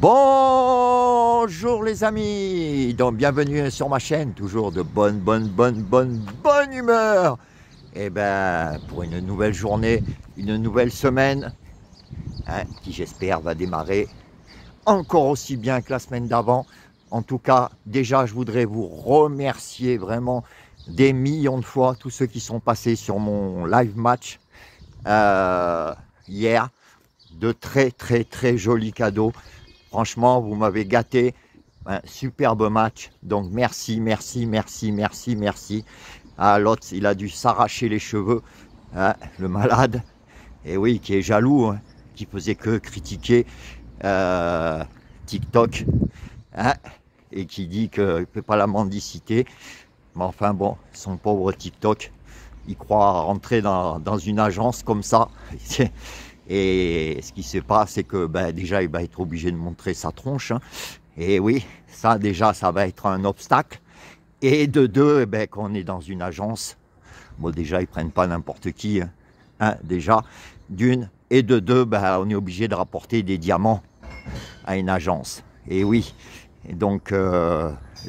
Bonjour les amis, donc bienvenue sur ma chaîne, toujours de bonne humeur. Et ben pour une nouvelle journée, une nouvelle semaine, qui j'espère va démarrer encore aussi bien que la semaine d'avant. En tout cas, déjà je voudrais vous remercier vraiment des millions de fois tous ceux qui sont passés sur mon live match hier. De très jolis cadeaux. Franchement, vous m'avez gâté. Un superbe match. Donc, merci. Ah, l'autre, il a dû s'arracher les cheveux. Le malade. Et oui, qui est jaloux. Qui faisait que critiquer TikTok. Et qui dit qu'il ne fait pas la mendicité. Mais enfin, bon, son pauvre TikTok, il croit rentrer dans une agence comme ça. Et ce qui se passe, c'est que déjà, il va être obligé de montrer sa tronche. Et oui, ça déjà, ça va être un obstacle. Et de deux, quand on est dans une agence, bon déjà, ils ne prennent pas n'importe qui. Déjà, d'une. Et de deux, on est obligé de rapporter des diamants à une agence. Et oui, et donc,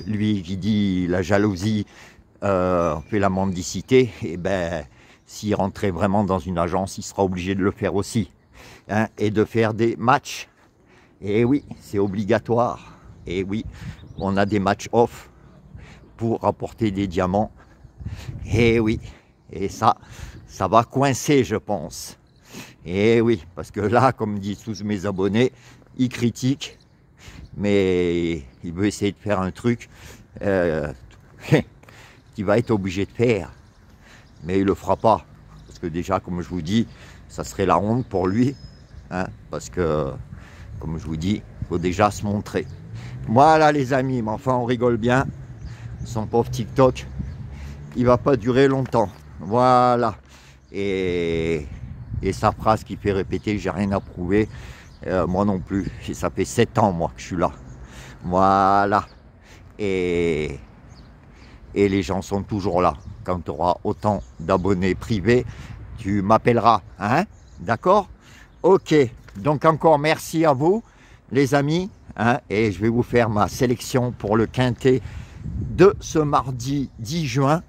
lui qui dit la jalousie fait la mendicité, et s'il rentrait vraiment dans une agence, il sera obligé de le faire aussi. Et de faire des matchs. Et oui, c'est obligatoire. Et oui, on a des matchs off pour rapporter des diamants. Et oui, et ça va coincer, je pense. Et oui, parce que là, comme disent tous mes abonnés, ils critiquent, mais il veut essayer de faire un truc qu'il va être obligé de faire. Mais il ne le fera pas. Parce que déjà, comme je vous dis, ça serait la honte pour lui. Parce que, comme je vous dis, il faut déjà se montrer. Voilà les amis, mais enfin on rigole bien. Son pauvre TikTok, il va pas durer longtemps. Voilà. Et sa phrase qui fait répéter, j'ai rien à prouver. Moi non plus. Et ça fait 7 ans, moi, que je suis là. Voilà. Et les gens sont toujours là. Quand tu auras autant d'abonnés privés, tu m'appelleras. D'accord? Ok. Donc encore merci à vous, les amis. Et je vais vous faire ma sélection pour le quintet de ce mardi 10 juin.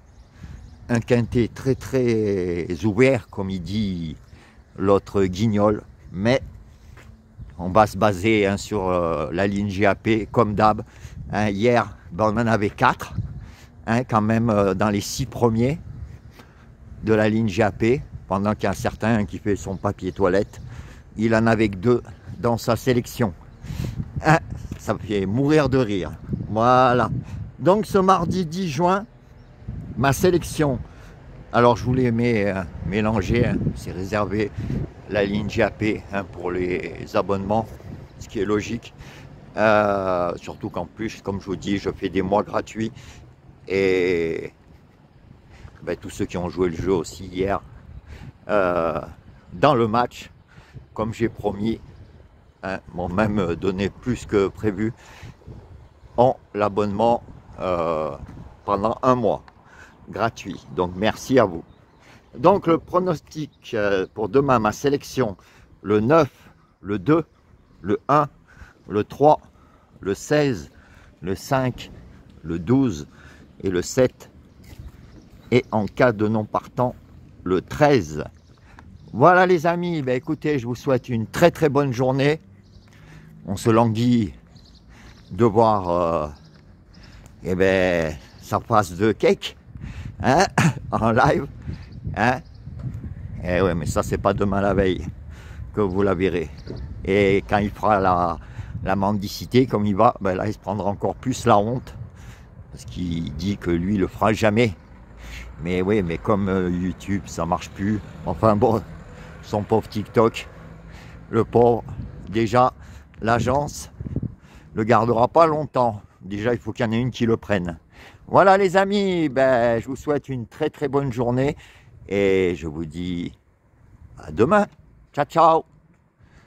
Un quintet très ouvert, comme il dit l'autre guignol. Mais on va se baser sur la ligne GAP, comme d'hab. Hier, on en avait 4. Quand même dans les 6 premiers de la ligne GAP, pendant qu'il y a un certain qui fait son papier toilette, il en avait que 2 dans sa sélection. Ça me fait mourir de rire. Voilà. Donc ce mardi 10 juin, ma sélection, alors je voulais mélanger, c'est réservé la ligne GAP pour les abonnements, ce qui est logique. Surtout qu'en plus, comme je vous dis, je fais des mois gratuits. Et tous ceux qui ont joué le jeu aussi hier, dans le match, comme j'ai promis, m'ont même donné plus que prévu en l'abonnement pendant 1 mois gratuit. Donc merci à vous. Donc le pronostic pour demain, ma sélection, le 9, le 2, le 1, le 3, le 16, le 5, le 12 et le 7, et en cas de non partant, le 13. Voilà les amis, écoutez, je vous souhaite une très bonne journée. On se languit de voir sa face de cake en live. Et ouais, mais ça c'est pas demain la veille que vous la verrez. Et quand il fera la mendicité comme il va, là il se prendra encore plus la honte. Parce qu'il dit que lui, il le fera jamais. Mais oui, mais comme YouTube, ça marche plus. Enfin bon, son pauvre TikTok, le pauvre, déjà, l'agence le gardera pas longtemps. Déjà, il faut qu'il y en ait une qui le prenne. Voilà les amis, je vous souhaite une très bonne journée. Et je vous dis à demain. Ciao.